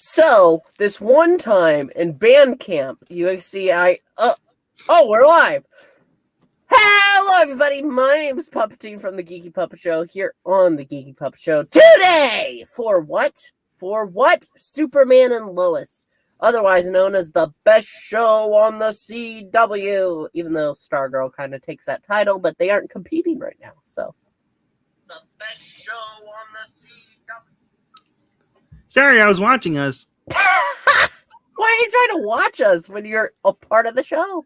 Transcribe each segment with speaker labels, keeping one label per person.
Speaker 1: So, this one time in band camp, we're live. Hello, everybody. My name is Puppetine from the Geeky Puppet Show here on the Geeky Puppet Show today. For what? Superman and Lois, otherwise known as the best show on the CW. Even though Stargirl kind of takes that title, but they aren't competing right now, so it's the best show on the CW.
Speaker 2: Sorry, I was watching us.
Speaker 1: Why are you trying to watch us when you're a part of the show?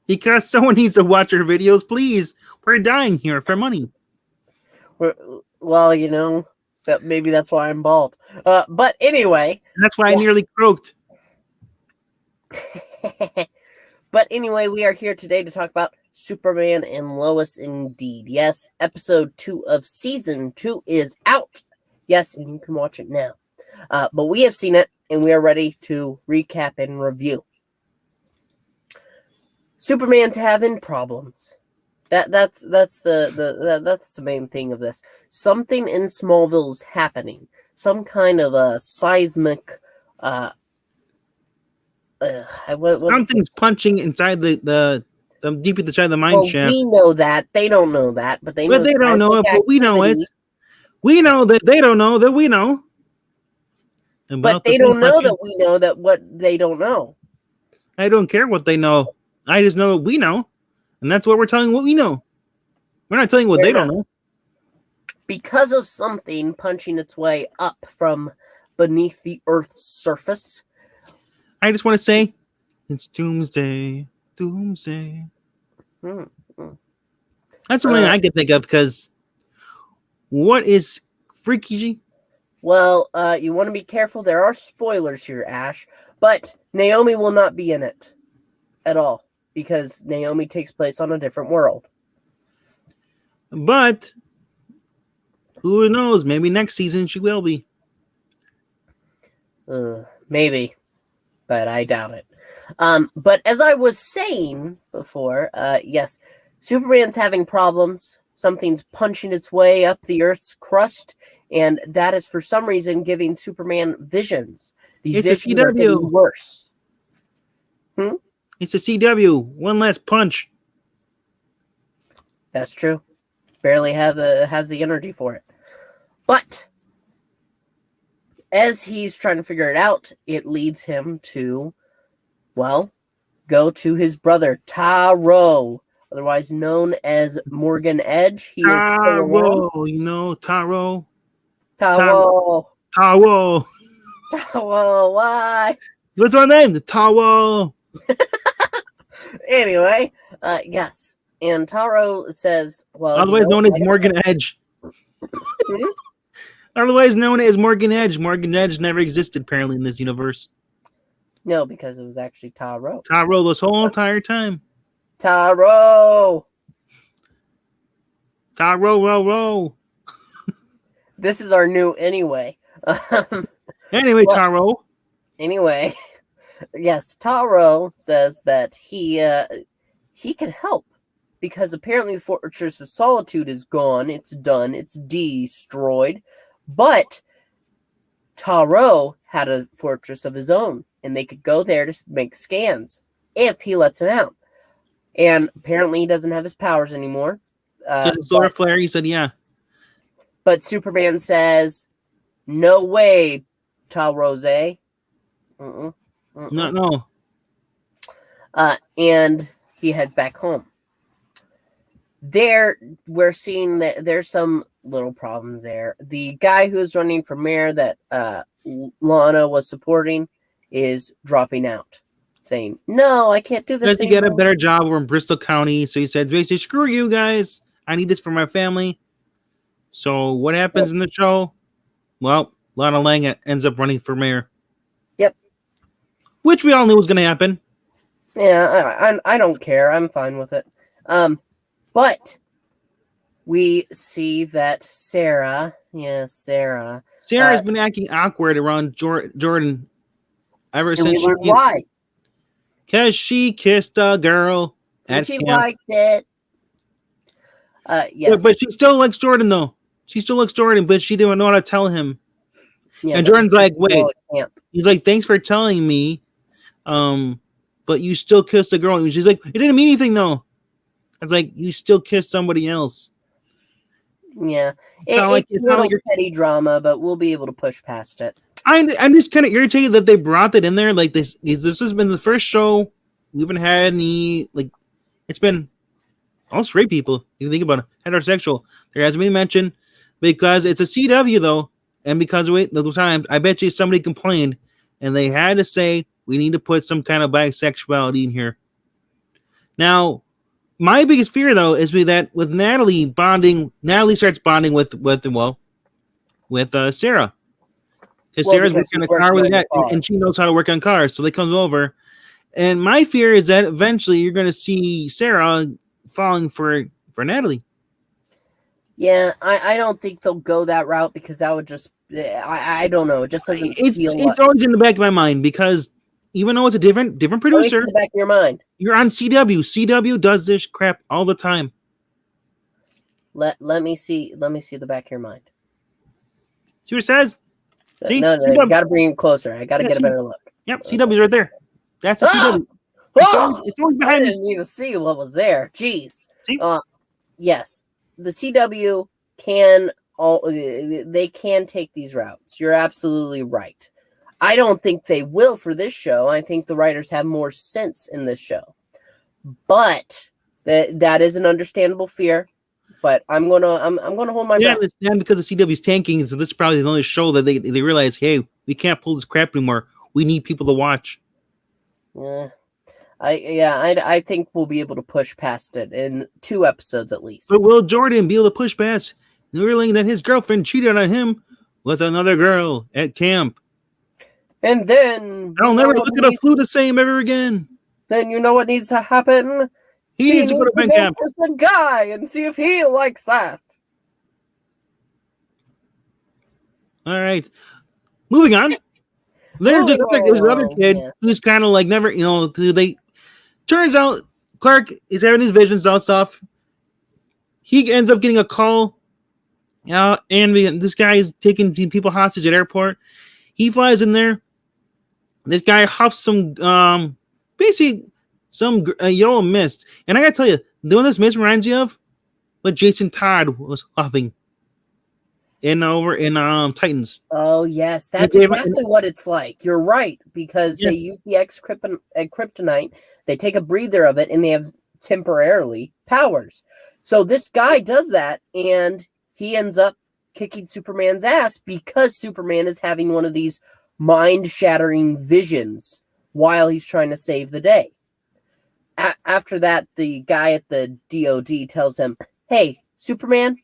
Speaker 2: Because someone needs to watch our videos, please. We're dying here for money.
Speaker 1: Well, you know, maybe that's why I'm bald. But anyway.
Speaker 2: That's why I nearly croaked.
Speaker 1: But anyway, we are here today to talk about Superman and Lois indeed. Yes, episode 2 of season 2 is out. Yes, and you can watch it now. But we have seen it, and we are ready to recap and review. Superman's having problems. That's the main thing of this. Something in Smallville is happening. Some kind of a seismic.
Speaker 2: Something's punching inside the deep inside the mine shaft.
Speaker 1: We know that they don't know that, but they know.
Speaker 2: But they don't know it. But we know it. We know that they don't know that we know.
Speaker 1: But they don't know that we know that what they don't know.
Speaker 2: I don't care what they know. I just know what we know. And that's what we're telling what we know. We're not telling what they don't know.
Speaker 1: Because of something punching its way up from beneath the Earth's surface.
Speaker 2: I just want to say, it's Doomsday. Doomsday. That's something I can think of because what is freaky?
Speaker 1: Well, you want to be careful. There are spoilers here, Ash. But Naomi will not be in it at all because Naomi takes place on a different world.
Speaker 2: But who knows? Maybe next season she will be.
Speaker 1: Maybe, but I doubt it. But as I was saying before, yes, Superman's having problems. Something's punching its way up the Earth's crust, and that is for some reason giving Superman visions. These visions are getting worse.
Speaker 2: It's a CW. One last punch.
Speaker 1: That's true. Barely has the energy for it. But as he's trying to figure it out, it leads him to, well, go to his brother, Taro, otherwise known as Morgan Edge. He is
Speaker 2: Taro, you know, Taro.
Speaker 1: Taro.
Speaker 2: Taro.
Speaker 1: Taro, why?
Speaker 2: What's our name? Taro.
Speaker 1: Anyway, yes. And Taro says, well,
Speaker 2: otherwise known as Morgan Edge. Otherwise known as Morgan Edge. Morgan Edge never existed, apparently, in this universe.
Speaker 1: No, because it was actually Taro.
Speaker 2: Taro this whole entire time.
Speaker 1: Taro!
Speaker 2: Taro.
Speaker 1: This is our new anyway.
Speaker 2: Anyway, well, Taro.
Speaker 1: Anyway, yes, Taro says that he can help because apparently the Fortress of Solitude is gone. It's done. It's destroyed. But Taro had a fortress of his own, and they could go there to make scans if he lets him out. And apparently he doesn't have his powers anymore.
Speaker 2: Solar flare, he said, yeah.
Speaker 1: But Superman says, no way, Taro.
Speaker 2: No.
Speaker 1: And he heads back home. There, we're seeing that there's some little problems there. The guy who's running for mayor that Lana was supporting is dropping out, saying, no, I can't do this anymore.
Speaker 2: To get a better job over in Bristol County. So he said, basically, screw you guys. I need this for my family. So what happens in the show? Well, Lana Lang ends up running for mayor.
Speaker 1: Yep.
Speaker 2: Which we all knew was going to happen.
Speaker 1: Yeah, I don't care. I'm fine with it. But we see that Sarah.
Speaker 2: Sarah's been acting awkward around Jordan ever since.
Speaker 1: Why?
Speaker 2: Because she kissed a girl at
Speaker 1: she
Speaker 2: camp.
Speaker 1: Liked it. Yes.
Speaker 2: But she still likes Jordan, though. She still likes Jordan, but she didn't know how to tell him.
Speaker 1: Yeah,
Speaker 2: And
Speaker 1: that's
Speaker 2: Jordan's
Speaker 1: just
Speaker 2: like,
Speaker 1: all
Speaker 2: wait.
Speaker 1: at camp.
Speaker 2: He's like, thanks for telling me. But you still kissed a girl. And she's like, it didn't mean anything though. I was like, you still kissed somebody else.
Speaker 1: Yeah,
Speaker 2: It's not like
Speaker 1: it's a little petty drama, but we'll be able to push past it.
Speaker 2: I'm just kind of irritated that they brought that in there. Like this has been the first show we haven't had any like. It's been all straight people. You think about it, heterosexual. There hasn't been mentioned because it's a CW though, and because of the times, I bet you somebody complained, and they had to say we need to put some kind of bisexuality in here. Now, my biggest fear though is that with Natalie starts bonding with Sarah. Because Sarah's working on a car with that, and she knows how to work on cars, so they comes over. And my fear is that eventually you're going to see Sarah falling for Natalie.
Speaker 1: Yeah, I don't think they'll go that route because that would just I don't know. It just doesn't feel.
Speaker 2: It's always in the back of my mind because even though it's a different producer,
Speaker 1: in the back of your mind.
Speaker 2: You're on CW. CW does this crap all the time.
Speaker 1: Let me see the back of your mind.
Speaker 2: See what it says? See?
Speaker 1: No, you got to bring it closer. I got to get a better look.
Speaker 2: Yep, CW's right there. That's a CW. It's always behind me.
Speaker 1: I didn't need to see what was there. Jeez.
Speaker 2: See?
Speaker 1: Yes, the CW can they can take these routes. You're absolutely right. I don't think they will for this show. I think the writers have more sense in this show. But that is an understandable fear. But I'm gonna hold my breath.
Speaker 2: It's not because the CW's tanking, so this is probably the only show that they realize, hey, we can't pull this crap anymore. We need people to watch.
Speaker 1: Yeah. I think we'll be able to push past it in 2 episodes at least.
Speaker 2: But will Jordan be able to push past realizing that his girlfriend cheated on him with another girl at camp?
Speaker 1: And then
Speaker 2: I'll never look at a flute the same ever again.
Speaker 1: Then you know what needs to happen?
Speaker 2: He needs to go to band camp.
Speaker 1: The guy and see if he likes that.
Speaker 2: All right. Moving on. There's another kid who's kind of like never, turns out Clark is having these visions and stuff. He ends up getting a call. And this guy is taking people hostage at airport. He flies in there. This guy huffs some, basically some yellow mist. And I gotta tell you, the one this mist reminds you of what Jason Todd was huffing over in Titans.
Speaker 1: Oh yes, that's exactly what it's like. You're right, because they use the kryptonite, they take a breather of it, and they have temporarily powers. So this guy does that, and he ends up kicking Superman's ass because Superman is having one of these mind-shattering visions while he's trying to save the day. After that, the guy at the DOD tells him, hey, Superman,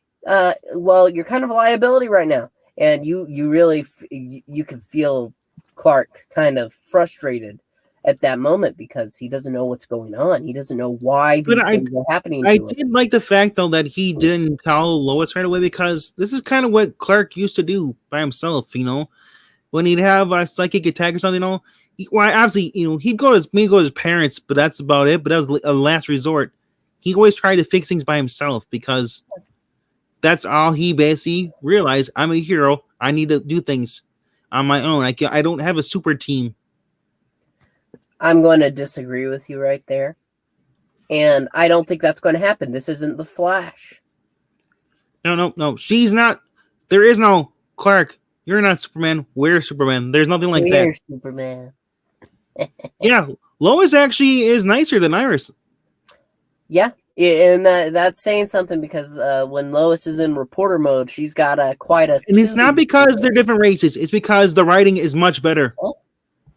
Speaker 1: well, you're kind of a liability right now. And you really, you can feel Clark kind of frustrated at that moment because he doesn't know what's going on. He doesn't know why these things are happening to him.
Speaker 2: I did like the fact, though, that he didn't tell Lois right away because this is kind of what Clark used to do by himself, when he'd have a psychic attack or something, obviously, he'd go to his parents, but that's about it. But that was a last resort. He always tried to fix things by himself because that's all he basically realized. I'm a hero. I need to do things on my own. I don't have a super team.
Speaker 1: I'm going to disagree with you right there. And I don't think that's going to happen. This isn't the Flash.
Speaker 2: No. She's not. There is no Clark. You're not Superman. We're Superman. There's nothing like that.
Speaker 1: We're Superman.
Speaker 2: Yeah, Lois actually is nicer than Iris.
Speaker 1: Yeah, and that's saying something because when Lois is in reporter mode, she's got quite a.
Speaker 2: And it's not because they're different races. It's because the writing is much better.
Speaker 1: Oh,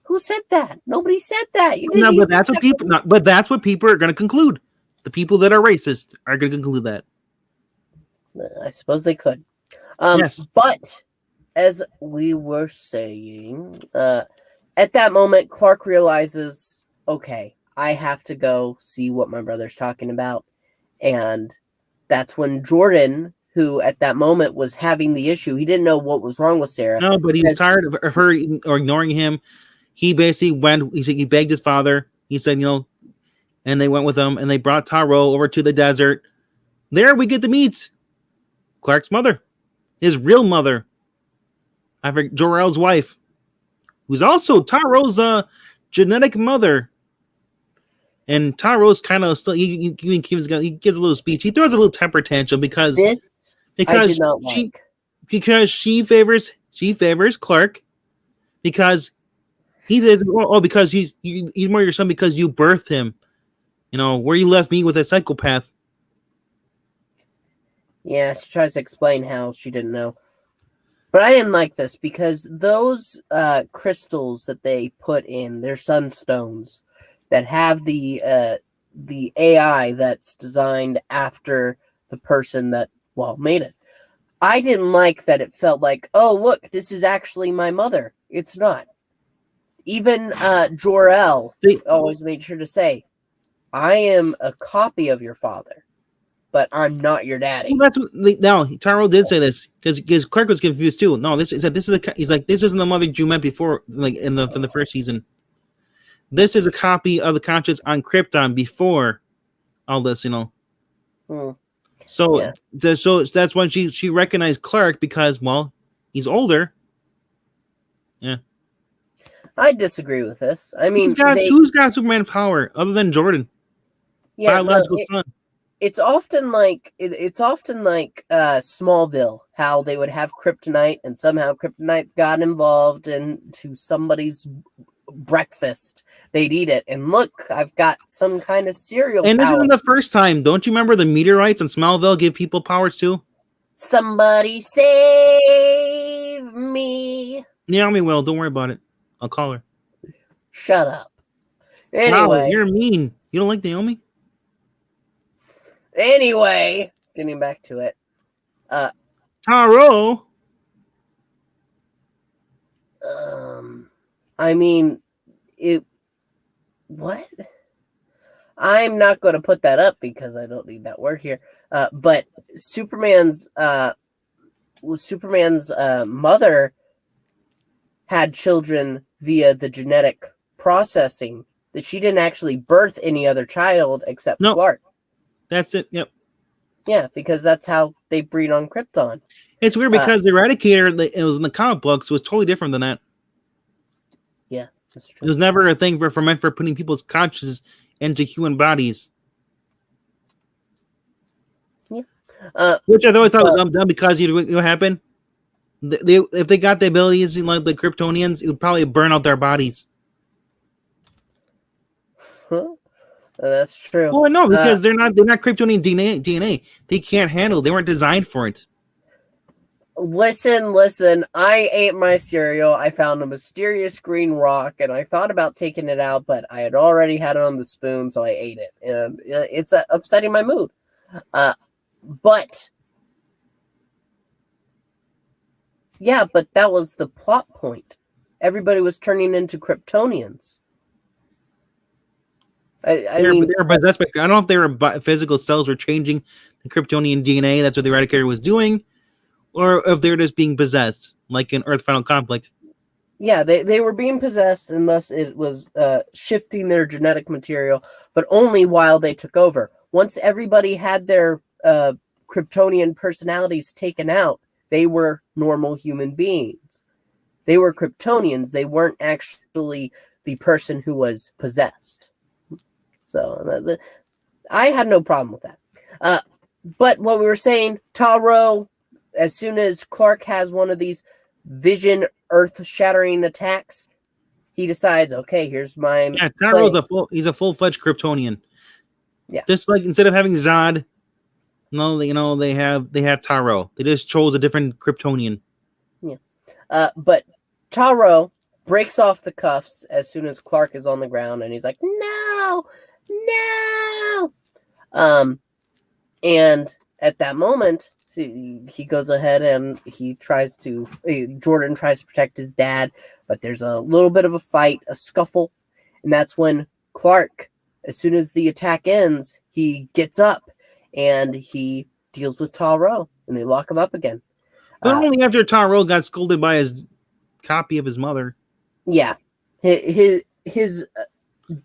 Speaker 1: who said that? Nobody said that.
Speaker 2: But that's what people are going to conclude. The people that are racist are going to conclude that.
Speaker 1: I suppose they could.
Speaker 2: Yes.
Speaker 1: But as we were saying, at that moment, Clark realizes, okay, I have to go see what my brother's talking about. And that's when Jordan, who at that moment was having the issue, he didn't know what was wrong with Sarah.
Speaker 2: No, but he was tired of her or ignoring him. He basically he begged his father. He said, and they went with him and they brought Taro over to the desert. There we get to meet Clark's mother, his real mother. I forget Jor-El's wife, who's also Taro's genetic mother. And Taro's kind of still he gives a little speech. He throws a little temper tantrum because
Speaker 1: This I did not
Speaker 2: she
Speaker 1: like.
Speaker 2: because she favors Clark because he says because he's more your son because you birthed him. You know, where you left me with a psychopath.
Speaker 1: Yeah, she tries to explain how she didn't know. But I didn't like this because those crystals that they put in, they're sunstones that have the AI that's designed after the person that made it. I didn't like that it felt like, oh look, this is actually my mother. It's not. Even Jor-El always made sure to say, I am a copy of your father, but I'm not your daddy.
Speaker 2: Well, that's now Taro did say this because Clark was confused too. No, this isn't the mother you met before, like in the first season. This is a copy of the conscience on Krypton before all this, you know. So
Speaker 1: yeah.
Speaker 2: So that's when she recognized Clark because he's older. Yeah.
Speaker 1: I disagree with this. I mean,
Speaker 2: who's got Superman power other than Jordan?
Speaker 1: Yeah,
Speaker 2: biological son.
Speaker 1: It's often like Smallville, how they would have kryptonite and somehow kryptonite got involved into somebody's breakfast. They'd eat it, and look, I've got some kind of cereal.
Speaker 2: And this
Speaker 1: power.
Speaker 2: isn't the first time. Don't you remember the meteorites in Smallville give people powers too?
Speaker 1: Somebody save me.
Speaker 2: Naomi will. Don't worry about it. I'll call her.
Speaker 1: Shut up. Anyway.
Speaker 2: Wow, you're mean. You don't like Naomi?
Speaker 1: Anyway, getting back to it.
Speaker 2: Taro.
Speaker 1: I mean, what? I'm not going to put that up because I don't need that word here. But Superman's mother had children via the genetic processing. That she didn't actually birth any other child except Clark.
Speaker 2: That's it. Yep.
Speaker 1: Yeah, because that's how they breed on Krypton.
Speaker 2: It's weird because the Eradicator, it was in the comic books, was totally different than that.
Speaker 1: Yeah, that's true.
Speaker 2: It was never a thing meant for putting people's consciousness into human bodies.
Speaker 1: Yeah.
Speaker 2: Which I always thought was dumb because you know what happened? If they got the abilities like the Kryptonians, it would probably burn out their bodies.
Speaker 1: Huh? That's true.
Speaker 2: Well, no, because they're not Kryptonian DNA. They can't handle. They weren't designed for it.
Speaker 1: Listen. I ate my cereal. I found a mysterious green rock, and I thought about taking it out, but I had already had it on the spoon, so I ate it, and it's upsetting my mood. But that was the plot point. Everybody was turning into Kryptonians. I mean,
Speaker 2: they were possessed. I don't know if they were physical cells were changing the Kryptonian DNA. That's what the Eradicator was doing, or if they were just being possessed, like in Earth Final Conflict.
Speaker 1: Yeah, they were being possessed, and thus it was shifting their genetic material, but only while they took over. Once everybody had their Kryptonian personalities taken out, they were normal human beings. They were Kryptonians. They weren't actually the person who was possessed. So I had no problem with that. But what we were saying, Taro, as soon as Clark has one of these vision earth-shattering attacks, he decides, okay, here's my
Speaker 2: Taro's he's a full-fledged Kryptonian.
Speaker 1: Yeah.
Speaker 2: Just like instead of having Zod, they have Taro. They just chose a different Kryptonian.
Speaker 1: Yeah. But Taro breaks off the cuffs as soon as Clark is on the ground, and he's like, no! And at that moment, he goes ahead and Jordan tries to protect his dad, but there's a little bit of a fight, a scuffle, and that's when Clark, as soon as the attack ends, he gets up and he deals with Taro, and they lock him up again.
Speaker 2: But only after Taro got scolded by his copy of his mother.
Speaker 1: Yeah, his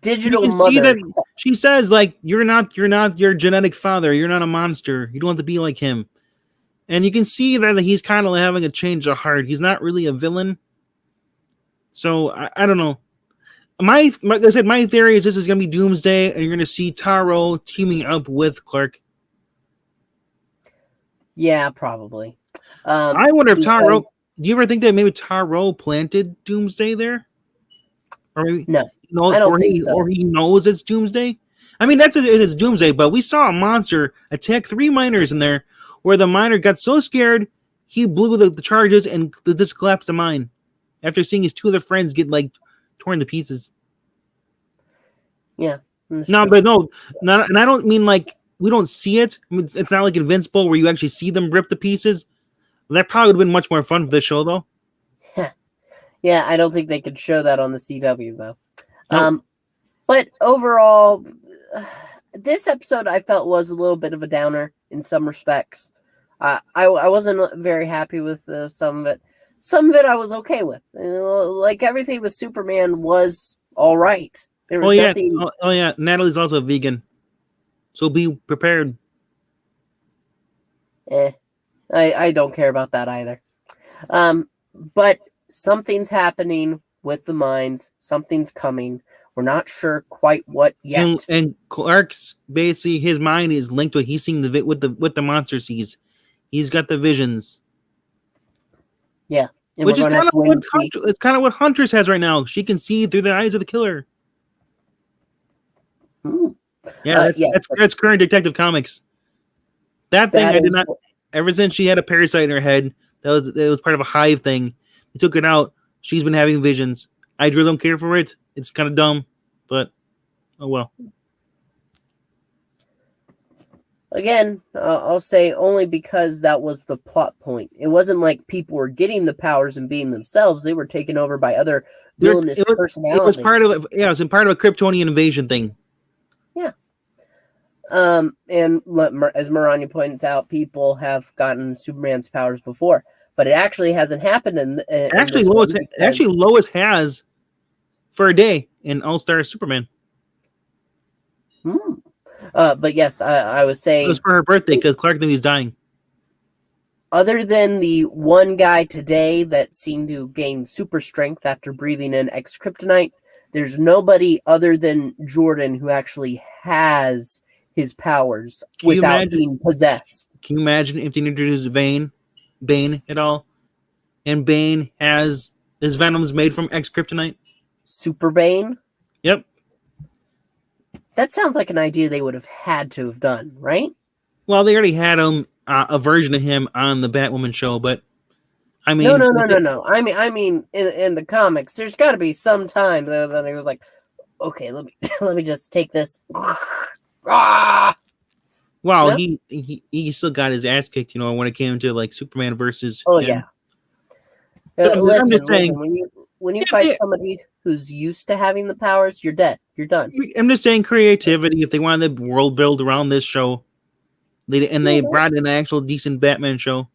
Speaker 1: digital mother.
Speaker 2: See that she says, like, you're not your genetic father. You're not a monster. You don't have to be like him. And you can see that he's kind of having a change of heart. He's not really a villain. So I don't know. Like I said, my theory is this is going to be Doomsday, and you're going to see Taro teaming up with Clark.
Speaker 1: Yeah, probably.
Speaker 2: I wonder if Taro. Do you ever think that maybe Taro planted Doomsday there? Or maybe
Speaker 1: no, I don't think so.
Speaker 2: Or he knows it's Doomsday. I mean, it is Doomsday, but we saw a monster attack 3 miners in there, where the miner got so scared he blew the charges and just collapsed the mine after seeing his 2 other friends get like torn to pieces.
Speaker 1: Yeah.
Speaker 2: No, but no, not, and I don't mean like we don't see it. I mean, it's not like Invincible where you actually see them rip to pieces. That probably would have been much more fun for this show, though.
Speaker 1: Yeah, I don't think they could show that on the CW, though. Nope. But overall, this episode I felt was a little bit of a downer in some respects. I wasn't very happy with some of it. Some of it I was okay with. Like everything with Superman was all right. There was nothing...
Speaker 2: Oh yeah, Natalie's also a vegan, so be prepared.
Speaker 1: I don't care about that either. But something's happening with the mines. Something's coming. We're not sure quite what yet.
Speaker 2: And Clark's basically his mind is linked to it. He's seeing what the monster sees. He's got the visions.
Speaker 1: Yeah,
Speaker 2: which is kind of what Huntress has right now. She can see through the eyes of the killer. Yeah, that's current Detective Comics. That thing I did not. Ever since she had a parasite in her head, that was part of a hive thing. They took it out. She's been having visions. I really don't care for it. It's kind of dumb, but oh well.
Speaker 1: Again, I'll say only because that was the plot point. It wasn't like people were getting the powers and being themselves. They were taken over by other villainous personalities.
Speaker 2: It was part of it was part of a Kryptonian invasion thing.
Speaker 1: Yeah. And as Maranya points out, people have gotten Superman's powers before, but it actually hasn't happened.
Speaker 2: Actually, Lois has for a day in All-Star Superman.
Speaker 1: But yes, I was saying...
Speaker 2: It was for her birthday because Clark knew he was dying.
Speaker 1: Other than the one guy today that seemed to gain super strength after breathing in X-Kryptonite, there's nobody other than Jordan who actually has his powers without being possessed.
Speaker 2: Can you imagine if they introduced Bane at all? And Bane has his venom's made from X-Kryptonite?
Speaker 1: Super Bane?
Speaker 2: Yep.
Speaker 1: That sounds like an idea they would have had to have done, right?
Speaker 2: Well, they already had a version of him on the Batwoman show, but I mean...
Speaker 1: No. I mean, in the comics, there's got to be some time that he was like, okay, let me just take this.
Speaker 2: Well, no? he still got his ass kicked, when it came to like Superman versus.
Speaker 1: Oh him. Yeah. Listen, when you fight somebody who's used to having the powers, you're dead. You're done.
Speaker 2: I'm just saying creativity. If they wanted the world build around this show, they brought in an actual decent Batman show.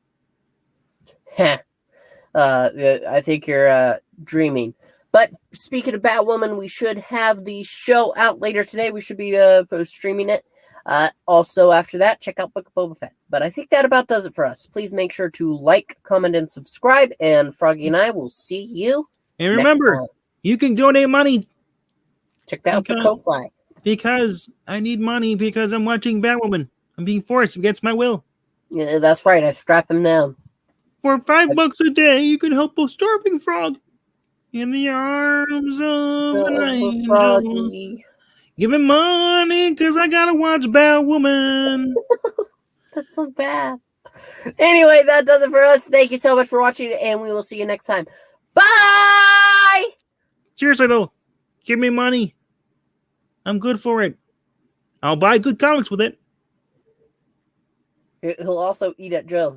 Speaker 1: I think you're dreaming. But speaking of Batwoman, we should have the show out later today. We should be streaming it. Also, after that, check out Book of Boba Fett. But I think that about does it for us. Please make sure to like, comment, and subscribe. And Froggy and I will see you.
Speaker 2: And remember, you can donate money.
Speaker 1: Check out the Ko-Fi.
Speaker 2: Because I need money because I'm watching Batwoman. I'm being forced against my will.
Speaker 1: Yeah, that's right. I strap him down.
Speaker 2: For $5 a day, you can help a starving frog. In the arms of an angel. Give me money because I gotta watch Batwoman.
Speaker 1: That's so bad. Anyway, that does it for us. Thank you so much for watching, and we will see you next time. Bye!
Speaker 2: Seriously, though, give me money. I'm good for it. I'll buy good comics with it.
Speaker 1: He'll also eat at Joe's.